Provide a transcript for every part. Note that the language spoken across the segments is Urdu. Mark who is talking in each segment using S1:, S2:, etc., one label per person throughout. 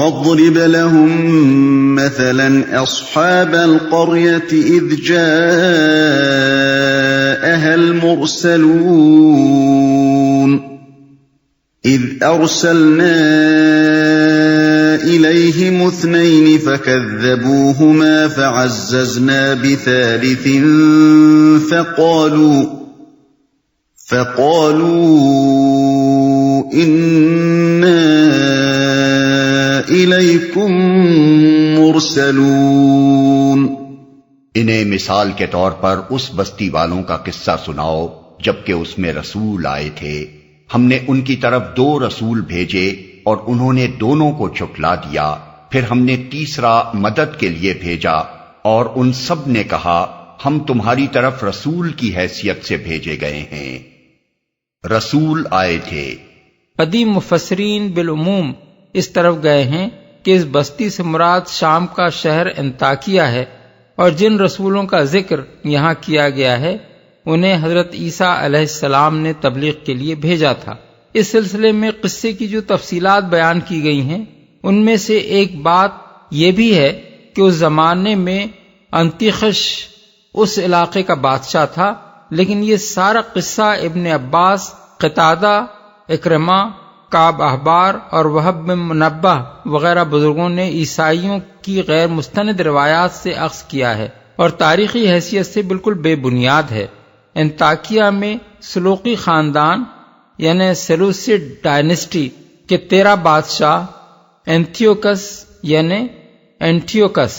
S1: واضرب لهم مثلا أصحاب القرية إذ جاءها المرسلون إذ أرسلنا إليهم 2 فكذبوهما فعززنا بثالث فقالوا إنا إليكم مرسلون۔
S2: انہیں مثال کے طور پر اس بستی والوں کا قصہ سناؤ جبکہ اس میں رسول آئے تھے، ہم نے ان کی طرف 2 رسول بھیجے اور انہوں نے دونوں کو جھٹلا دیا، پھر ہم نے تیسرا مدد کے لیے بھیجا اور ان سب نے کہا ہم تمہاری طرف رسول کی حیثیت سے بھیجے گئے ہیں۔ رسول آئے تھے۔
S3: قدیم مفسرین بالعموم اس طرف گئے ہیں کہ اس بستی سے مراد شام کا شہر انطاکیہ ہے، اور جن رسولوں کا ذکر یہاں کیا گیا ہے انہیں حضرت عیسیٰ علیہ السلام نے تبلیغ کے لیے بھیجا تھا۔ اس سلسلے میں قصے کی جو تفصیلات بیان کی گئی ہیں ان میں سے ایک بات یہ بھی ہے کہ اس زمانے میں انتیخش اس علاقے کا بادشاہ تھا، لیکن یہ سارا قصہ ابن عباس، قتادہ، اکرمہ، کعب احبار اور وہب بن منبہ وغیرہ بزرگوں نے عیسائیوں کی غیر مستند روایات سے اخذ کیا ہے اور تاریخی حیثیت سے بالکل بے بنیاد ہے۔ انطاکیہ میں سلوقی خاندان یعنی سیلوسڈ ڈائنسٹی کے 13 بادشاہ اینٹیوکس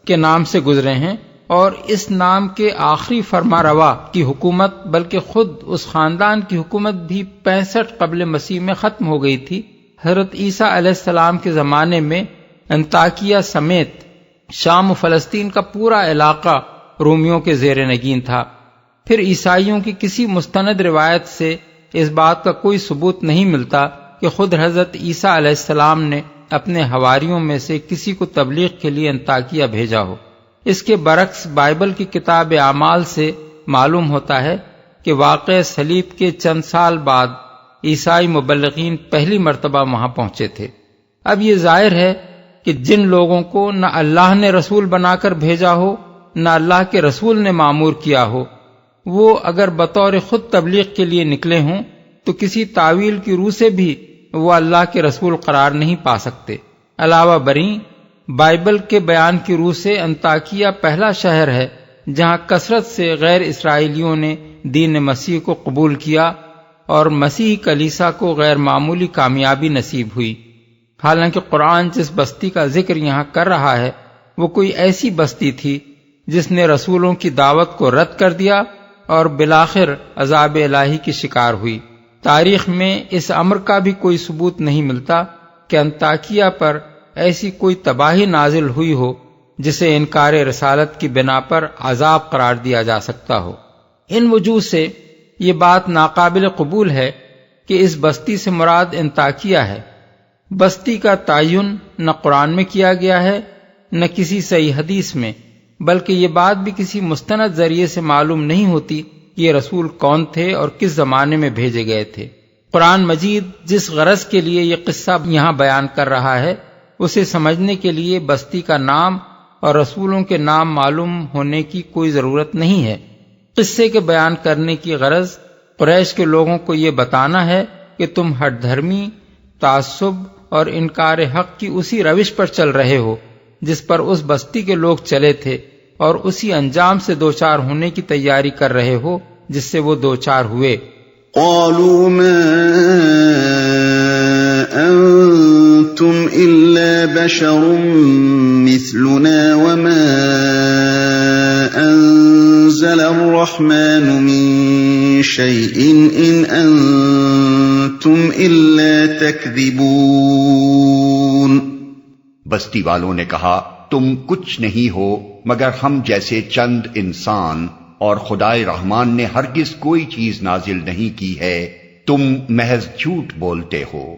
S3: کے نام سے گزرے ہیں، اور اس نام کے آخری فرما روا کی حکومت بلکہ خود اس خاندان کی حکومت بھی 65 قبل مسیح میں ختم ہو گئی تھی۔ حضرت عیسیٰ علیہ السلام کے زمانے میں انطاکیہ سمیت شام و فلسطین کا پورا علاقہ رومیوں کے زیر نگین تھا۔ پھر عیسائیوں کی کسی مستند روایت سے اس بات کا کوئی ثبوت نہیں ملتا کہ خود حضرت عیسیٰ علیہ السلام نے اپنے حواریوں میں سے کسی کو تبلیغ کے لیے انطاکیہ بھیجا ہو۔ اس کے برعکس بائبل کی کتاب اعمال سے معلوم ہوتا ہے کہ واقع صلیب کے چند سال بعد عیسائی مبلغین پہلی مرتبہ وہاں پہنچے تھے۔ اب یہ ظاہر ہے کہ جن لوگوں کو نہ اللہ نے رسول بنا کر بھیجا ہو نہ اللہ کے رسول نے مامور کیا ہو، وہ اگر بطور خود تبلیغ کے لیے نکلے ہوں تو کسی تعویل کی روح سے بھی وہ اللہ کے رسول قرار نہیں پا سکتے۔ علاوہ بریں بائبل کے بیان کی روح سے انطاکیہ پہلا شہر ہے جہاں کثرت سے غیر اسرائیلیوں نے دین مسیح کو قبول کیا اور مسیحی کلیسا کو غیر معمولی کامیابی نصیب ہوئی۔ حالانکہ قرآن جس بستی کا ذکر یہاں کر رہا ہے وہ کوئی ایسی بستی تھی جس نے رسولوں کی دعوت کو رد کر دیا اور بالآخر عذاب الہی کی شکار ہوئی۔ تاریخ میں اس امر کا بھی کوئی ثبوت نہیں ملتا کہ انطاکیہ پر ایسی کوئی تباہی نازل ہوئی ہو جسے انکار رسالت کی بنا پر عذاب قرار دیا جا سکتا ہو۔ ان وجوہ سے یہ بات ناقابل قبول ہے کہ اس بستی سے مراد انطاکیہ ہے۔ بستی کا تعین نہ قرآن میں کیا گیا ہے نہ کسی صحیح حدیث میں، بلکہ یہ بات بھی کسی مستند ذریعے سے معلوم نہیں ہوتی کہ یہ رسول کون تھے اور کس زمانے میں بھیجے گئے تھے۔ قرآن مجید جس غرض کے لیے یہ قصہ یہاں بیان کر رہا ہے اسے سمجھنے کے لیے بستی کا نام اور رسولوں کے نام معلوم ہونے کی کوئی ضرورت نہیں ہے۔ قصے کے بیان کرنے کی غرض قریش کے لوگوں کو یہ بتانا ہے کہ تم ہٹ دھرمی، تعصب اور انکار حق کی اسی روش پر چل رہے ہو جس پر اس بستی کے لوگ چلے تھے، اور اسی انجام سے دوچار ہونے کی تیاری کر رہے ہو جس سے وہ دوچار ہوئے۔
S1: قالوا ما انتم الا بشر مثلنا وما انزل الرحمن من شيء ان انتم الا تكذبون۔
S2: بستی والوں نے کہا تم کچھ نہیں ہو مگر ہم جیسے چند انسان، اور خدائے رحمان نے ہرگز کوئی چیز نازل نہیں کی ہے، تم محض جھوٹ بولتے ہو،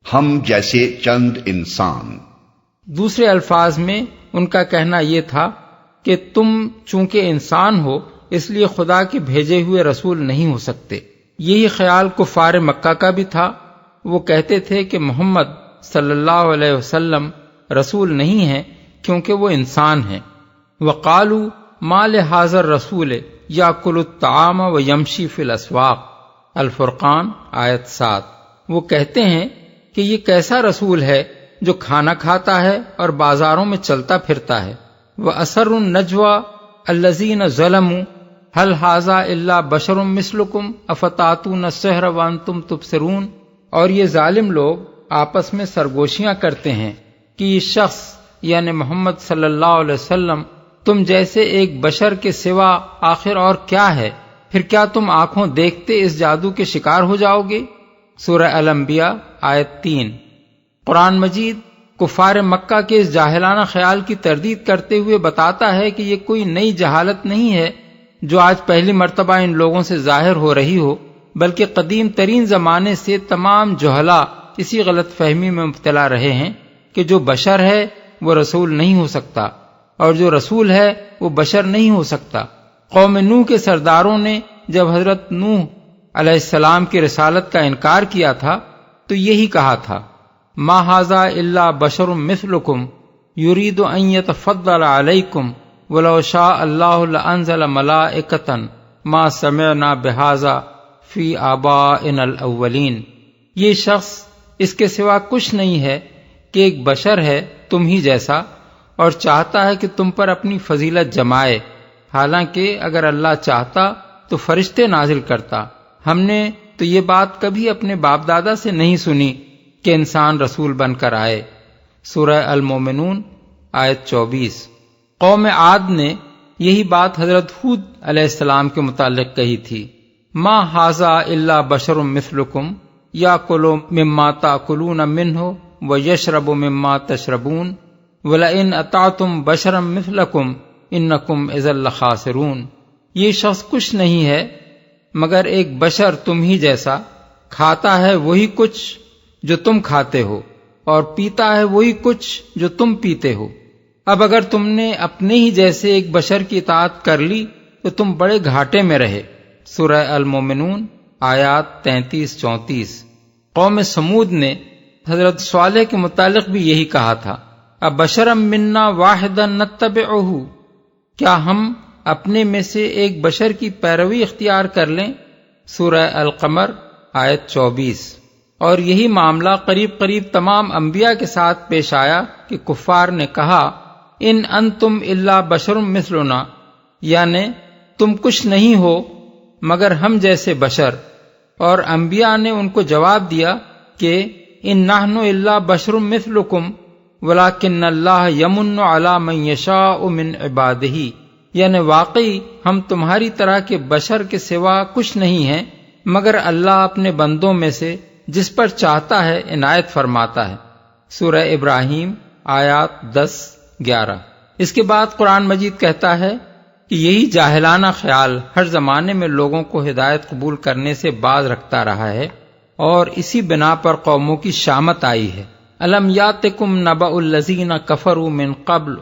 S2: ہم جیسے چند انسان۔
S3: دوسرے الفاظ میں ان کا کہنا یہ تھا کہ تم چونکہ انسان ہو اس لیے خدا کے بھیجے ہوئے رسول نہیں ہو سکتے۔ یہی خیال کفار مکہ کا بھی تھا۔ وہ کہتے تھے کہ محمد صلی اللہ علیہ وسلم رسول نہیں ہیں کیونکہ وہ انسان ہیں۔ وقالوا ما لهذا الرسول یاکل الطعام ویمشی فی الاسواق، الفرقان آیت 7۔ وہ کہتے ہیں کہ یہ کیسا رسول ہے جو کھانا کھاتا ہے اور بازاروں میں چلتا پھرتا ہے۔ وَأَسَرُّ النَّجْوَى الَّذِينَ ظَلَمُوا هَلْ هَذَا إِلَّا بَشَرٌ مِثْلُكُمْ أَفَتَأْتُونَ السِّحْرَ وَأَنْتُمْ تُبْصِرُونَ۔ اور یہ ظالم لوگ آپس میں سرگوشیاں کرتے ہیں کہ یہ شخص یعنی محمد صلی اللہ علیہ وسلم تم جیسے ایک بشر کے سوا آخر اور کیا ہے؟ پھر کیا تم آنکھوں دیکھتے اس جادو کے شکار ہو جاؤ گے؟ سورہ الانبیاء آیت 3۔ قرآن مجید کفار مکہ کے اس جاہلانہ خیال کی تردید کرتے ہوئے بتاتا ہے کہ یہ کوئی نئی جہالت نہیں ہے جو آج پہلی مرتبہ ان لوگوں سے ظاہر ہو رہی ہو، بلکہ قدیم ترین زمانے سے تمام جہلا اسی غلط فہمی میں مبتلا رہے ہیں کہ جو بشر ہے وہ رسول نہیں ہو سکتا اور جو رسول ہے وہ بشر نہیں ہو سکتا۔ قوم نوح کے سرداروں نے جب حضرت نوح علیہ السلام کی رسالت کا انکار کیا تھا تو یہی کہا تھا، ما ھذا الا بشر مثلکم یرید ان یتفضل علیکم ولو شاء اللہ لانزل ملائکۃ ما سمعنا بھذا فی آبائنا الاولین۔ یہ شخص اس کے سوا کچھ نہیں ہے کہ ایک بشر ہے تم ہی جیسا اور چاہتا ہے کہ تم پر اپنی فضیلت جمائے، حالانکہ اگر اللہ چاہتا تو فرشتے نازل کرتا۔ ہم نے تو یہ بات کبھی اپنے باپ دادا سے نہیں سنی کہ انسان رسول بن کر آئے۔ سورہ المومنون آیت 24۔ قوم عاد نے یہی بات حضرت ہود علیہ السلام کے متعلق کہی تھی، ما ھذا الا بشر مثلکم یاکل مما تاکلون منہ ویشرب مما تشربون وَلَئِنْ أَطَعْتُمْ بَشَرًا مِثْلَكُمْ إِنَّكُمْ إِذًا لَخَاسِرُونَ۔ یہ شخص کچھ نہیں ہے مگر ایک بشر تم ہی جیسا، کھاتا ہے وہی کچھ جو تم کھاتے ہو اور پیتا ہے وہی کچھ جو تم پیتے ہو۔ اب اگر تم نے اپنے ہی جیسے ایک بشر کی اطاعت کر لی تو تم بڑے گھاٹے میں رہے۔ سورہ المومنون آیات 33-34۔ قوم سمود نے حضرت صالح کے متعلق بھی یہی کہا تھا، ابشرا منا واحدا نتبعہ، کیا ہم اپنے میں سے ایک بشر کی پیروی اختیار کر لیں؟ سورہ القمر آیت 24۔ اور یہی معاملہ قریب قریب تمام انبیاء کے ساتھ پیش آیا کہ کفار نے کہا ان انتم الا بشر مثلنا، یعنی تم کچھ نہیں ہو مگر ہم جیسے بشر، اور انبیاء نے ان کو جواب دیا کہ ان نحن الا بشر مثلکم ولکن اللہ یمن علی من یشاء من عبادہ، یعنی واقعی ہم تمہاری طرح کے بشر کے سوا کچھ نہیں ہیں مگر اللہ اپنے بندوں میں سے جس پر چاہتا ہے عنایت فرماتا ہے۔ سورہ ابراہیم آیات 10-11۔ اس کے بعد قرآن مجید کہتا ہے کہ یہی جاہلانہ خیال ہر زمانے میں لوگوں کو ہدایت قبول کرنے سے باز رکھتا رہا ہے، اور اسی بنا پر قوموں کی شامت آئی ہے۔ الم یاتکم نبأ الذین کفروا من قبل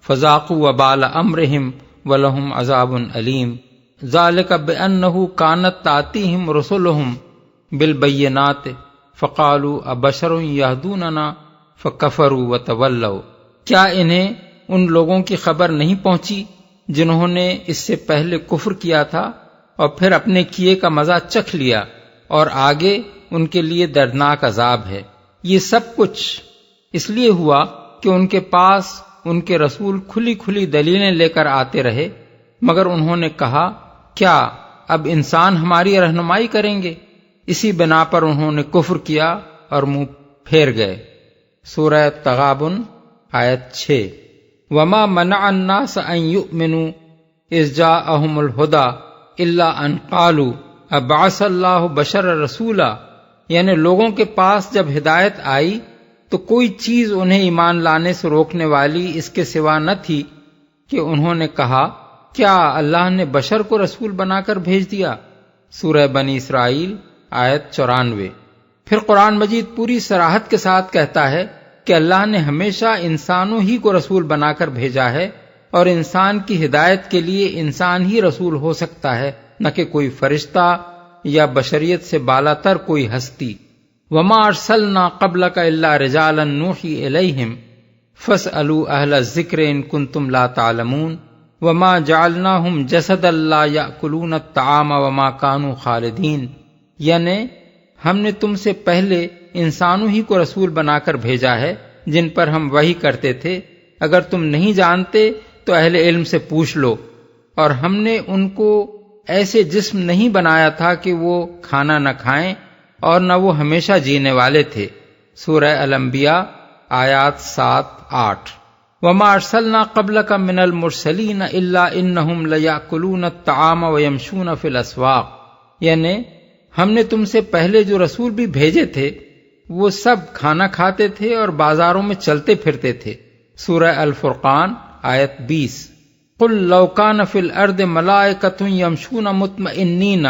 S3: فذاقوا وبال امرہم ولہم عذاب علیم ذالک بانہ کانت تاتیہم رسلہم بالبینات فقالوا ابشر یہدوننا فکفروا وتولوا۔ کیا انہیں ان لوگوں کی خبر نہیں پہنچی جنہوں نے اس سے پہلے کفر کیا تھا اور پھر اپنے کیے کا مزہ چکھ لیا، اور آگے ان کے لیے دردناک عذاب ہے۔ یہ سب کچھ اس لیے ہوا کہ ان کے پاس ان کے رسول کھلی کھلی دلیلیں لے کر آتے رہے، مگر انہوں نے کہا کیا اب انسان ہماری رہنمائی کریں گے؟ اسی بنا پر انہوں نے کفر کیا اور منہ پھیر گئے۔ سورہ تغابن آیت 6۔ وما منع الناس ان يؤمنوا اذ جاءهم الهدى الا ان قالوا ابعث اللہ بشر رسولا، یعنی لوگوں کے پاس جب ہدایت آئی تو کوئی چیز انہیں ایمان لانے سے روکنے والی اس کے سوا نہ تھی کہ انہوں نے کہا کیا اللہ نے بشر کو رسول بنا کر بھیج دیا؟ سورہ بنی اسرائیل آیت 94۔ پھر قرآن مجید پوری صراحت کے ساتھ کہتا ہے کہ اللہ نے ہمیشہ انسانوں ہی کو رسول بنا کر بھیجا ہے، اور انسان کی ہدایت کے لیے انسان ہی رسول ہو سکتا ہے، نہ کہ کوئی فرشتہ یا بشریت سے بالا تر کوئی ہستی۔ وما ارسلنا قبلک الا رجالا نوحی الیہم فاسألوا اہل الذکر ان کنتم لا تعلمون وما جعلناہم جسدا لا یأکلون الطعام وما کانوا خالدین، یعنی ہم نے تم سے پہلے انسانوں ہی کو رسول بنا کر بھیجا ہے جن پر ہم وحی کرتے تھے، اگر تم نہیں جانتے تو اہل علم سے پوچھ لو، اور ہم نے ان کو ایسے جسم نہیں بنایا تھا کہ وہ کھانا نہ کھائیں اور نہ وہ ہمیشہ جینے والے تھے۔ سورہ الانبیاء آیات 7-8۔ وما ارسلنا قبلک من المرسلین الا انہم لیأکلون الطعام ویمشون فی الاسواق، یعنی ہم نے تم سے پہلے جو رسول بھی بھیجے تھے وہ سب کھانا کھاتے تھے اور بازاروں میں چلتے پھرتے تھے۔ سورہ الفرقان آیت 20۔ قل لو کان فی الارض ملائکۃ یمشون مطمئنین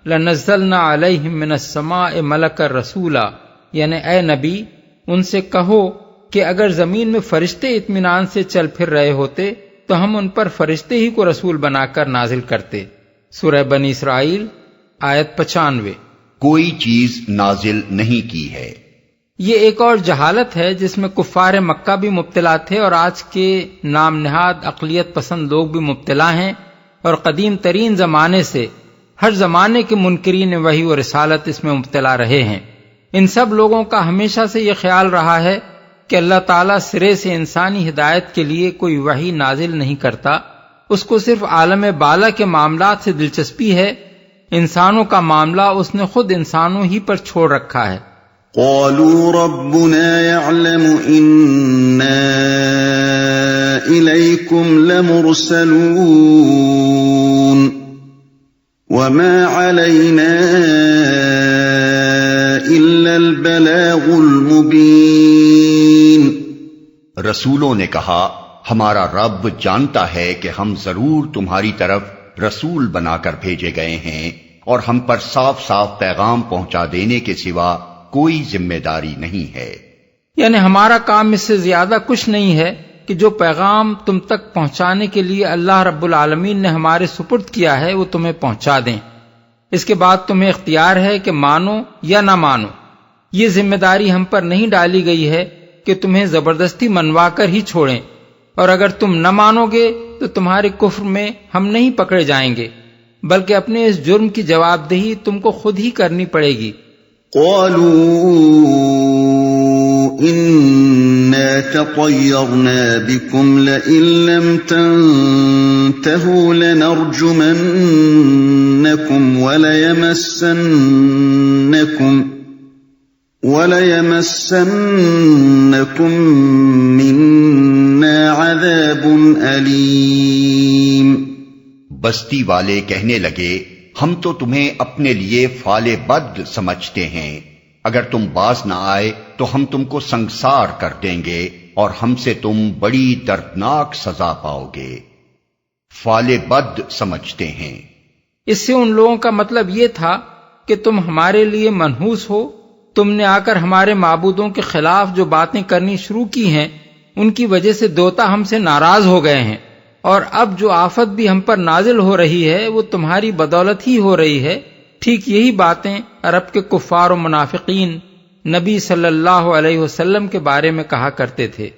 S3: لنزلنا علیہم من السماء ملکا رسولا، یعنی اے نبی ان سے کہو کہ اگر زمین میں فرشتے اطمینان سے چل پھر رہے ہوتے تو ہم ان پر فرشتے ہی کو رسول بنا کر نازل کرتے۔ سورہ بنی اسرائیل آیت 95۔
S2: کوئی چیز نازل نہیں کی ہے۔
S3: یہ ایک اور جہالت ہے جس میں کفار مکہ بھی مبتلا تھے اور آج کے نام نہاد اقلیت پسند لوگ بھی مبتلا ہیں، اور قدیم ترین زمانے سے ہر زمانے کے منکرین وحی و رسالت اس میں مبتلا رہے ہیں۔ ان سب لوگوں کا ہمیشہ سے یہ خیال رہا ہے کہ اللہ تعالیٰ سرے سے انسانی ہدایت کے لیے کوئی وحی نازل نہیں کرتا، اس کو صرف عالم بالا کے معاملات سے دلچسپی ہے، انسانوں کا معاملہ اس نے خود انسانوں ہی پر چھوڑ رکھا ہے۔
S1: قالوا ربنا يعلم إنا إليكم لمرسلون وما علينا إلا البلاغ المبين۔
S2: رسولوں نے کہا ہمارا رب جانتا ہے کہ ہم ضرور تمہاری طرف رسول بنا کر بھیجے گئے ہیں، اور ہم پر صاف صاف پیغام پہنچا دینے کے سوا کوئی ذمہ داری نہیں ہے۔
S3: یعنی ہمارا کام اس سے زیادہ کچھ نہیں ہے کہ جو پیغام تم تک پہنچانے کے لیے اللہ رب العالمین نے ہمارے سپرد کیا ہے وہ تمہیں پہنچا دیں۔ اس کے بعد تمہیں اختیار ہے کہ مانو یا نہ مانو۔ یہ ذمہ داری ہم پر نہیں ڈالی گئی ہے کہ تمہیں زبردستی منوا کر ہی چھوڑیں، اور اگر تم نہ مانو گے تو تمہارے کفر میں ہم نہیں پکڑے جائیں گے، بلکہ اپنے اس جرم کی جواب دہی تم کو خود ہی کرنی پڑے گی۔
S1: قالوا إنا تطيرنا بكم لئن لم تنتهوا لنرجمنكم وليمسنكم منا عذاب أليم۔
S2: بستی والے کہنے لگے ہم تو تمہیں اپنے لیے فال بد سمجھتے ہیں، اگر تم باز نہ آئے تو ہم تم کو سنگسار کر دیں گے اور ہم سے تم بڑی دردناک سزا پاؤ گے۔ فال بد سمجھتے ہیں،
S3: اس سے ان لوگوں کا مطلب یہ تھا کہ تم ہمارے لیے منحوس ہو، تم نے آ کر ہمارے معبودوں کے خلاف جو باتیں کرنی شروع کی ہیں ان کی وجہ سے دوتا ہم سے ناراض ہو گئے ہیں، اور اب جو آفت بھی ہم پر نازل ہو رہی ہے وہ تمہاری بدولت ہی ہو رہی ہے۔ ٹھیک یہی باتیں عرب کے کفار و منافقین نبی صلی اللہ علیہ وسلم کے بارے میں کہا کرتے تھے۔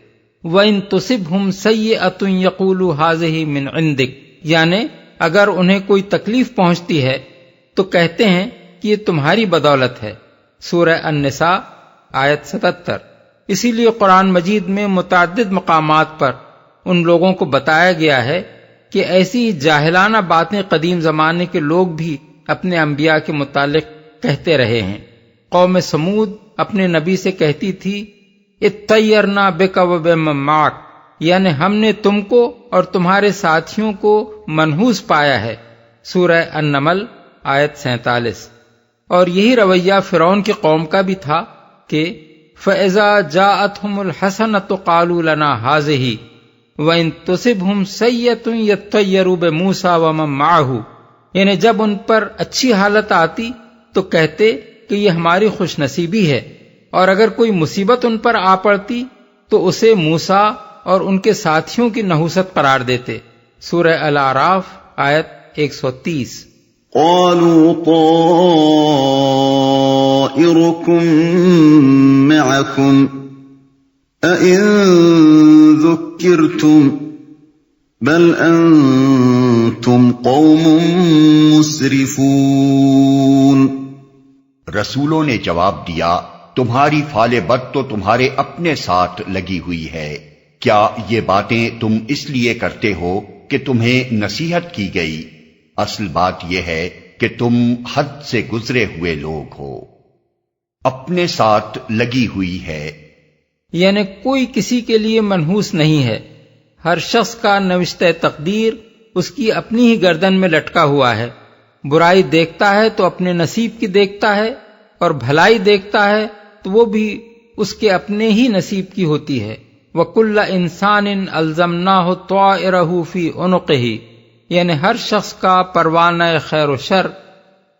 S3: وَإِن تُصِبْهُمْ سَيِّئَةٌ يَقُولُوا هَٰذِهِ مِنْ عِندِكَ، یعنی اگر انہیں کوئی تکلیف پہنچتی ہے تو کہتے ہیں کہ یہ تمہاری بدولت ہے۔ سورہ النساء آیت 77۔ اسی لیے قرآن مجید میں متعدد مقامات پر ان لوگوں کو بتایا گیا ہے کہ ایسی جاہلانہ باتیں قدیم زمانے کے لوگ بھی اپنے انبیاء کے متعلق کہتے رہے ہیں۔ قوم سمود اپنے نبی سے کہتی تھی اطیرنا بک وبمن معک، یعنی ہم نے تم کو اور تمہارے ساتھیوں کو منحوس پایا ہے۔ سورہ النمل آیت 47۔ اور یہی رویہ فرعون کی قوم کا بھی تھا کہ فَإِذَا جَاءَتْهُمُ الْحَسَنَةُ قَالُوا لَنَا هَٰذِهِ وَإِن تُصِبْهُمْ سَيِّئَةٌ يَطَّيَّرُوا بِمُوسَىٰ وَمَن مَّعَهُ، یعنی جب ان پر اچھی حالت آتی تو کہتے کہ یہ ہماری خوش نصیبی ہے، اور اگر کوئی مصیبت ان پر آ پڑتی تو اسے موسیٰ اور ان کے ساتھیوں کی نحوست قرار دیتے۔ سورہ الاعراف آیت 130۔
S1: قالوا طائركم معكم أئن ذكرتم بل أنتم قوم مسرفون۔
S2: رسولوں نے جواب دیا، تمہاری فال بد تو تمہارے اپنے ساتھ لگی ہوئی ہے، کیا یہ باتیں تم اس لیے کرتے ہو کہ تمہیں نصیحت کی گئی؟ اصل بات یہ ہے کہ تم حد سے گزرے ہوئے لوگ ہو۔ اپنے ساتھ لگی ہوئی ہے
S3: یعنی کوئی کسی کے لیے منحوس نہیں ہے، ہر شخص کا نوشتہ تقدیر اس کی اپنی ہی گردن میں لٹکا ہوا ہے۔ برائی دیکھتا ہے تو اپنے نصیب کی دیکھتا ہے، اور بھلائی دیکھتا ہے تو وہ بھی اس کے اپنے ہی نصیب کی ہوتی ہے۔ وَكُلَّ إِنسَانٍ أَلْزَمْنَاهُ طَائِرَهُ فِي عُنُقِهِ، یعنی ہر شخص کا پروانہ خیر و شر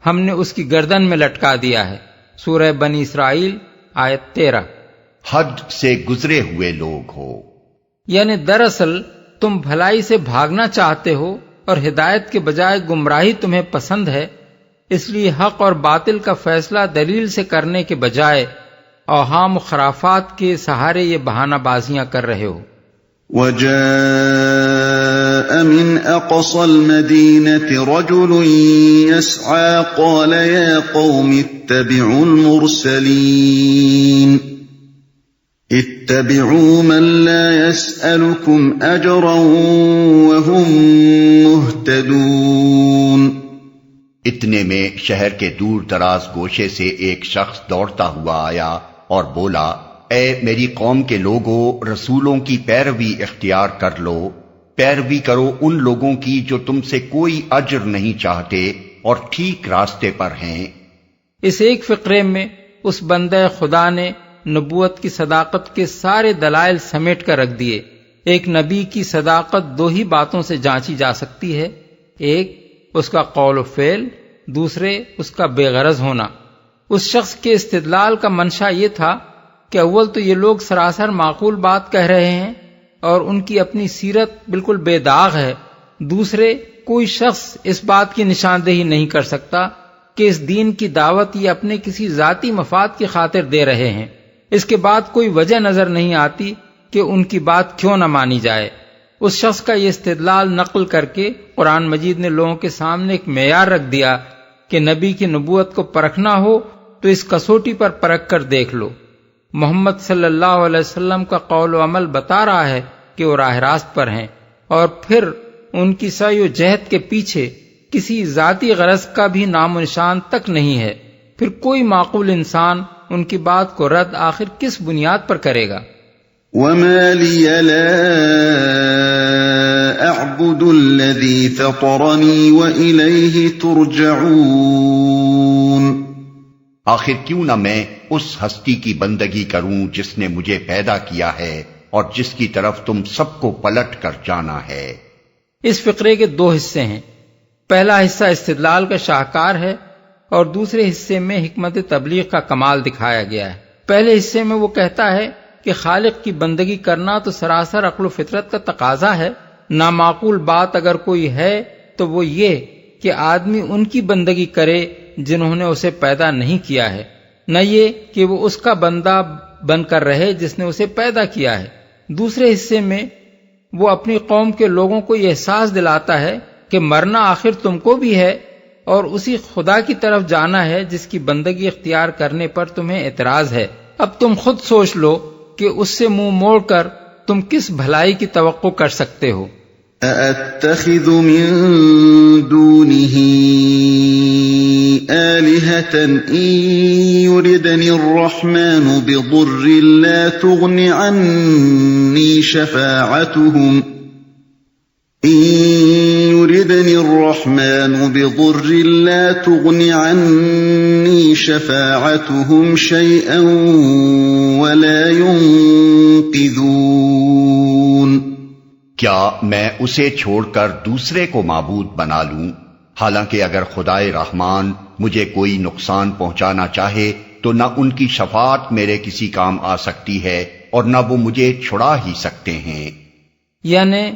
S3: ہم نے اس کی گردن میں لٹکا دیا ہے۔ سورہ بنی اسرائیل آیت 13۔
S2: حد سے گزرے ہوئے لوگ ہو،
S3: یعنی دراصل تم بھلائی سے بھاگنا چاہتے ہو اور ہدایت کے بجائے گمراہی تمہیں پسند ہے، اس لیے حق اور باطل کا فیصلہ دلیل سے کرنے کے بجائے اوہام و خرافات کے سہارے یہ بہانہ بازیاں کر رہے ہو۔
S1: وجاء من أقصى المدينة رجل يسعى قال يا قوم اتبعوا المرسلين اتبعوا من لا يسألكم أجرا وهم مهتدون۔
S2: اتنے میں شہر کے دور دراز گوشے سے ایک شخص دوڑتا ہوا آیا اور بولا، اے میری قوم کے لوگوں، رسولوں کی پیروی اختیار کر لو، پیروی کرو ان لوگوں کی جو تم سے کوئی اجر نہیں چاہتے اور ٹھیک راستے پر ہیں۔
S3: اس ایک فقرے میں اس بندہ خدا نے نبوت کی صداقت کے سارے دلائل سمیٹ کر رکھ دیے۔ ایک نبی کی صداقت دو ہی باتوں سے جانچی جا سکتی ہے، ایک اس کا قول و فعل، دوسرے اس کا بے غرض ہونا۔ اس شخص کے استدلال کا منشا یہ تھا کہ اول تو یہ لوگ سراسر معقول بات کہہ رہے ہیں اور ان کی اپنی سیرت بالکل بے داغ ہے، دوسرے کوئی شخص اس بات کی نشاندہی نہیں کر سکتا کہ اس دین کی دعوت یہ اپنے کسی ذاتی مفاد کی خاطر دے رہے ہیں۔ اس کے بعد کوئی وجہ نظر نہیں آتی کہ ان کی بات کیوں نہ مانی جائے۔ اس شخص کا یہ استدلال نقل کر کے قرآن مجید نے لوگوں کے سامنے ایک معیار رکھ دیا کہ نبی کی نبوت کو پرکھنا ہو تو اس کسوٹی پر پرکھ کر دیکھ لو۔ محمد صلی اللہ علیہ وسلم کا قول و عمل بتا رہا ہے کہ وہ راہ راست پر ہیں، اور پھر ان کی سعی و جہد کے پیچھے کسی ذاتی غرض کا بھی نام و نشان تک نہیں ہے، پھر کوئی معقول انسان ان کی بات کو رد آخر کس بنیاد پر کرے گا؟
S1: وَمَا لِيَ لَا أَعْبُدُ الَّذِي فَطَرَنِي وَإِلَيْهِ تُرْجَعُونَ۔
S2: آخر کیوں نہ میں اس ہستی کی بندگی کروں جس نے مجھے پیدا کیا ہے اور جس کی طرف تم سب کو پلٹ کر جانا ہے۔
S3: اس فقرے کے دو حصے ہیں، پہلا حصہ استدلال کا شاہکار ہے اور دوسرے حصے میں حکمت تبلیغ کا کمال دکھایا گیا ہے۔ پہلے حصے میں وہ کہتا ہے کہ خالق کی بندگی کرنا تو سراسر عقل و فطرت کا تقاضا ہے، نامعقول بات اگر کوئی ہے تو وہ یہ کہ آدمی ان کی بندگی کرے جنہوں نے اسے پیدا نہیں کیا ہے، نہ یہ کہ وہ اس کا بندہ بن کر رہے جس نے اسے پیدا کیا ہے۔ دوسرے حصے میں وہ اپنی قوم کے لوگوں کو یہ احساس دلاتا ہے کہ مرنا آخر تم کو بھی ہے اور اسی خدا کی طرف جانا ہے جس کی بندگی اختیار کرنے پر تمہیں اعتراض ہے۔ اب تم خود سوچ لو کہ اس سے منہ موڑ کر تم کس بھلائی کی توقع کر سکتے ہو؟
S1: أَأَتَّخِذُ مِن دُونِهِ آلِهَةً إِن يُرِدْنِ الرَّحْمَنُ بِضُرٍّ لَّا تُغْنِ عَنِّي شَفَاعَتُهُمْ إِن يُرِدْنِ الرَّحْمَنُ بِضُرٍّ لَّا تُغْنِ عَنِّي شَفَاعَتُهُمْ شَيْئًا وَلَا يُنقِذُونَ۔
S2: کیا میں اسے چھوڑ کر دوسرے کو معبود بنا لوں؟ حالانکہ اگر خدائے رحمان مجھے کوئی نقصان پہنچانا چاہے تو نہ ان کی شفاعت میرے کسی کام آ سکتی ہے اور نہ وہ مجھے چھڑا ہی سکتے ہیں۔
S3: یعنی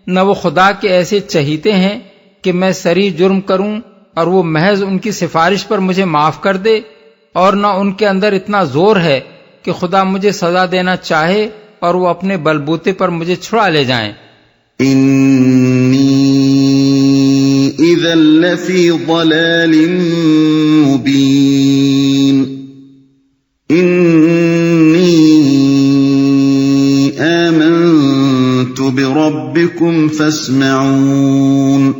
S3: نہ وہ خدا کے ایسے چہیتے ہیں کہ میں صریح جرم کروں اور وہ محض ان کی سفارش پر مجھے معاف کر دے، اور نہ ان کے اندر اتنا زور ہے کہ خدا مجھے سزا دینا چاہے اور وہ اپنے بلبوتے پر مجھے چھڑا لے جائیں۔
S1: انی اذا لفی ضلال مبین انی آمنت بربکم فاسمعون۔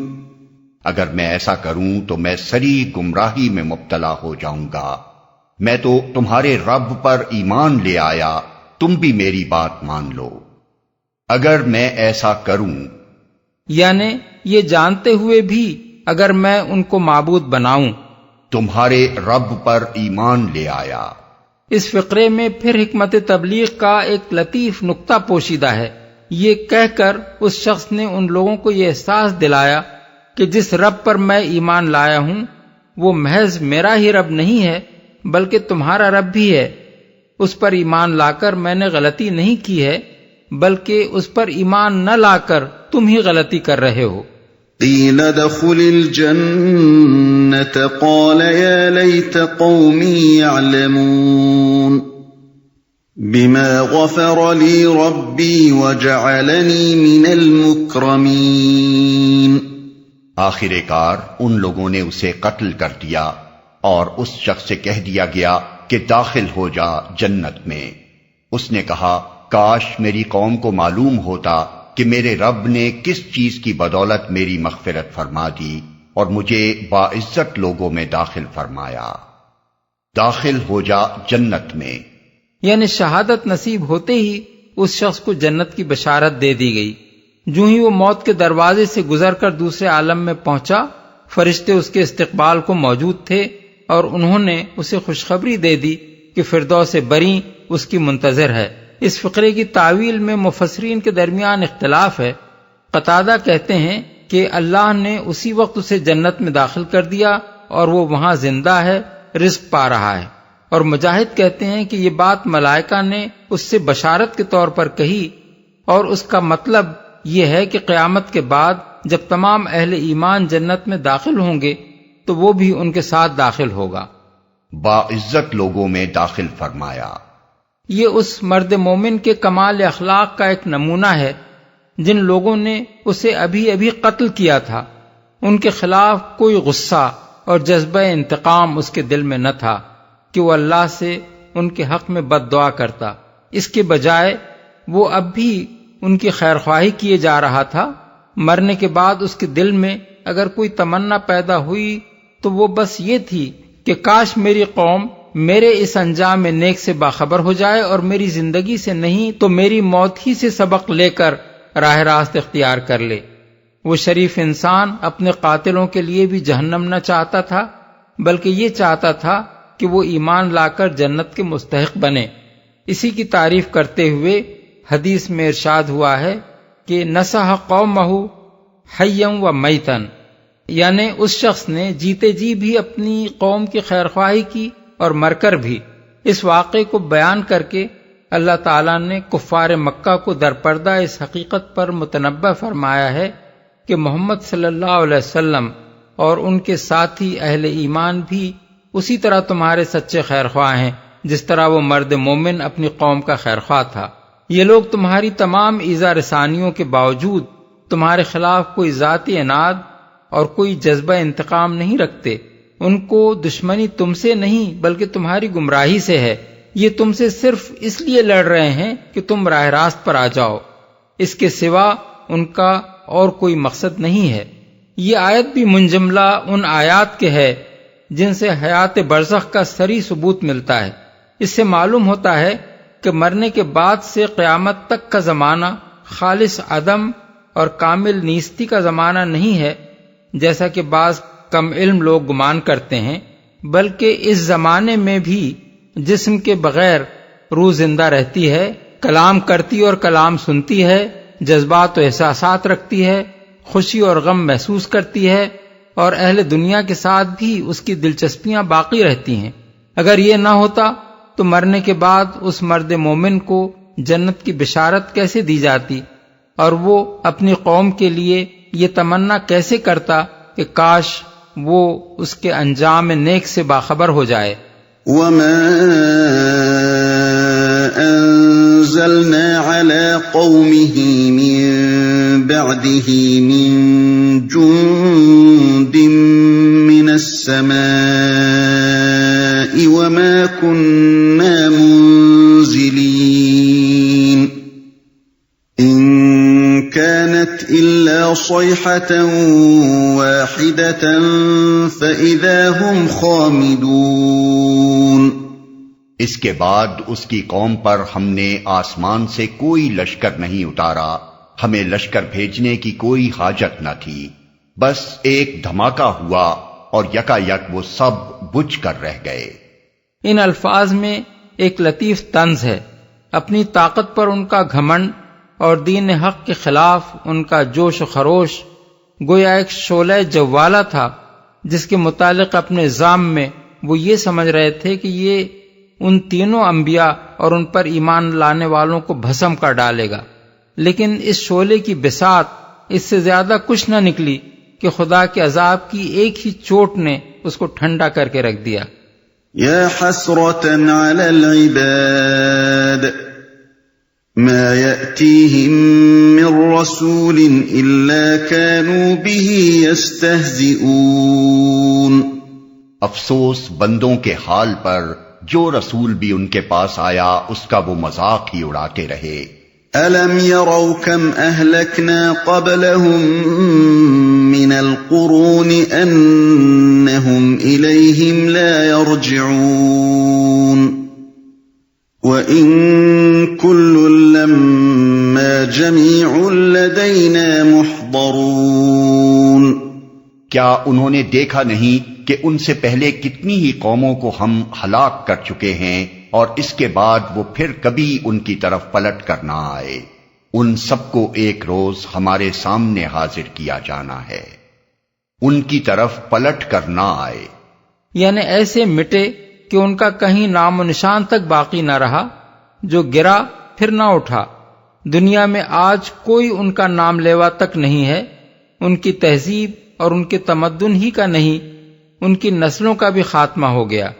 S2: اگر میں ایسا کروں تو میں سری گمراہی میں مبتلا ہو جاؤں گا۔ میں تو تمہارے رب پر ایمان لے آیا، تم بھی میری بات مان لو۔ اگر میں ایسا کروں،
S3: یعنی یہ جانتے ہوئے بھی اگر میں ان کو معبود بناؤں،
S2: تمہارے رب پر ایمان لے آیا۔
S3: اس فقرے میں پھر حکمت تبلیغ کا ایک لطیف نکتہ پوشیدہ ہے۔ یہ کہہ کر اس شخص نے ان لوگوں کو یہ احساس دلایا کہ جس رب پر میں ایمان لایا ہوں وہ محض میرا ہی رب نہیں ہے بلکہ تمہارا رب بھی ہے۔ اس پر ایمان لا کر میں نے غلطی نہیں کی ہے بلکہ اس پر ایمان نہ لا کر تم ہی غلطی کر رہے ہو۔
S1: قیل ادخل الجنة قال یا لیت قومی یعلمون بما غفر لی ربی وجعلنی من المکرمین۔
S2: آخر کار ان لوگوں نے اسے قتل کر دیا اور اس شخص سے کہہ دیا گیا کہ داخل ہو جا جنت میں۔ اس نے کہا کاش میری قوم کو معلوم ہوتا کہ میرے رب نے کس چیز کی بدولت میری مغفرت فرما دی اور مجھے باعزت لوگوں میں داخل فرمایا۔ داخل ہو جا جنت میں،
S3: یعنی شہادت نصیب ہوتے ہی اس شخص کو جنت کی بشارت دے دی گئی۔ جو ہی وہ موت کے دروازے سے گزر کر دوسرے عالم میں پہنچا، فرشتے اس کے استقبال کو موجود تھے اور انہوں نے اسے خوشخبری دے دی کہ فردوس بری اس کی منتظر ہے۔ اس فقرے کی تعویل میں مفسرین کے درمیان اختلاف ہے۔ قتادہ کہتے ہیں کہ اللہ نے اسی وقت اسے جنت میں داخل کر دیا اور وہ وہاں زندہ ہے، رزق پا رہا ہے، اور مجاہد کہتے ہیں کہ یہ بات ملائکہ نے اس سے بشارت کے طور پر کہی اور اس کا مطلب یہ ہے کہ قیامت کے بعد جب تمام اہل ایمان جنت میں داخل ہوں گے تو وہ بھی ان کے ساتھ داخل ہوگا۔
S2: باعزت لوگوں میں داخل فرمایا،
S3: یہ اس مرد مومن کے کمال اخلاق کا ایک نمونہ ہے جن لوگوں نے اسے ابھی ابھی قتل کیا تھا۔ ان کے خلاف کوئی غصہ اور جذبہ انتقام اس کے دل میں نہ تھا کہ وہ اللہ سے ان کے حق میں بد دعا کرتا۔ اس کے بجائے وہ اب بھی ان کی خیرخواہی کیے جا رہا تھا۔ مرنے کے بعد اس کے دل میں اگر کوئی تمنا پیدا ہوئی تو وہ بس یہ تھی کہ کاش میری قوم میرے اس انجام نیک سے باخبر ہو جائے اور میری زندگی سے نہیں تو میری موت ہی سے سبق لے کر راہ راست اختیار کر لے۔ وہ شریف انسان اپنے قاتلوں کے لیے بھی جہنم نہ چاہتا تھا بلکہ یہ چاہتا تھا کہ وہ ایمان لا کر جنت کے مستحق بنے۔ اسی کی تعریف کرتے ہوئے حدیث میں ارشاد ہوا ہے کہ نصح قومہ حیا و میتا، یعنی اس شخص نے جیتے جی بھی اپنی قوم کی خیرخواہی کی اور مر کر بھی۔ اس واقعے کو بیان کر کے اللہ تعالیٰ نے کفار مکہ کو درپردہ اس حقیقت پر متنبہ فرمایا ہے کہ محمد صلی اللہ علیہ وسلم اور ان کے ساتھی اہل ایمان بھی اسی طرح تمہارے سچے خیرخواہ ہیں جس طرح وہ مرد مومن اپنی قوم کا خیرخواہ تھا۔ یہ لوگ تمہاری تمام ایذا رسانیوں کے باوجود تمہارے خلاف کوئی ذاتی عناد اور کوئی جذبہ انتقام نہیں رکھتے۔ ان کو دشمنی تم سے نہیں بلکہ تمہاری گمراہی سے ہے۔ یہ تم سے صرف اس لیے لڑ رہے ہیں کہ تم راہ راست پر آ جاؤ، اس کے سوا ان کا اور کوئی مقصد نہیں ہے۔ یہ آیت بھی منجملہ ان آیات کے ہے جن سے حیات برزخ کا سری ثبوت ملتا ہے۔ اس سے معلوم ہوتا ہے کہ مرنے کے بعد سے قیامت تک کا زمانہ خالص عدم اور کامل نیستی کا زمانہ نہیں ہے جیسا کہ بعض کم علم لوگ گمان کرتے ہیں، بلکہ اس زمانے میں بھی جسم کے بغیر روح زندہ رہتی ہے، کلام کرتی اور کلام سنتی ہے، جذبات و احساسات رکھتی ہے، خوشی اور غم محسوس کرتی ہے، اور اہل دنیا کے ساتھ بھی اس کی دلچسپیاں باقی رہتی ہیں۔ اگر یہ نہ ہوتا تو مرنے کے بعد اس مرد مومن کو جنت کی بشارت کیسے دی جاتی اور وہ اپنی قوم کے لیے یہ تمنا کیسے کرتا کہ کاش وہ اس کے انجام نیک سے باخبر ہو جائے۔
S1: وما أنزلنا على قومه من بعده من جند من السماء وما كنا منزلين إن كانت إلا صيحة واحدة فإذا هم خامدون۔
S2: اس کے بعد اس کی قوم پر ہم نے آسمان سے کوئی لشکر نہیں اتارا، ہمیں لشکر بھیجنے کی کوئی حاجت نہ تھی، بس ایک دھماکہ ہوا اور یکا یک وہ سب بجھ کر رہ گئے۔
S3: ان الفاظ میں ایک لطیف طنز ہے۔ اپنی طاقت پر ان کا گھمنڈ اور دین حق کے خلاف ان کا جوش و خروش گویا ایک شعلہ جوالہ تھا، جس کے متعلق اپنے ذام میں وہ یہ سمجھ رہے تھے کہ یہ ان تینوں انبیاء اور ان پر ایمان لانے والوں کو بھسم کر ڈالے گا، لیکن اس شعلے کی بساط اس سے زیادہ کچھ نہ نکلی کہ خدا کے عذاب کی ایک ہی چوٹ نے اس کو ٹھنڈا کر کے رکھ دیا۔
S1: یا حسرة علی العباد ما يأتيهم من رسول إلا كانوا به يستهزئون۔
S2: افسوس بندوں کے حال پر جو رسول بھی ان کے پاس آیا اس کا وہ مذاق ہی اڑاتے رہے۔
S1: أَلَمْ يَرَوْا كَمْ أَهْلَكْنَا قَبْلَهُمْ مِنَ الْقُرُونِ أَنَّهُمْ إِلَيْهِمْ لَا يَرْجِعُونَ وَإِن كُلٌّ لَّمَّا جَمِيعٌ لَّدَيْنَا مُحْضَرُونَ۔
S2: کیا انہوں نے دیکھا نہیں کہ ان سے پہلے کتنی ہی قوموں کو ہم ہلاک کر چکے ہیں اور اس کے بعد وہ پھر کبھی ان کی طرف پلٹ کر نہ آئے، ان سب کو ایک روز ہمارے سامنے حاضر کیا جانا ہے، ان کی طرف پلٹ کر نہ آئے،
S3: یعنی ایسے مٹے کہ ان کا کہیں نام و نشان تک باقی نہ رہا، جو گرا پھر نہ اٹھا۔ دنیا میں آج کوئی ان کا نام لیوا تک نہیں ہے، ان کی تہذیب اور ان کے تمدن ہی کا نہیں، ان کی نسلوں کا بھی خاتمہ ہو گیا۔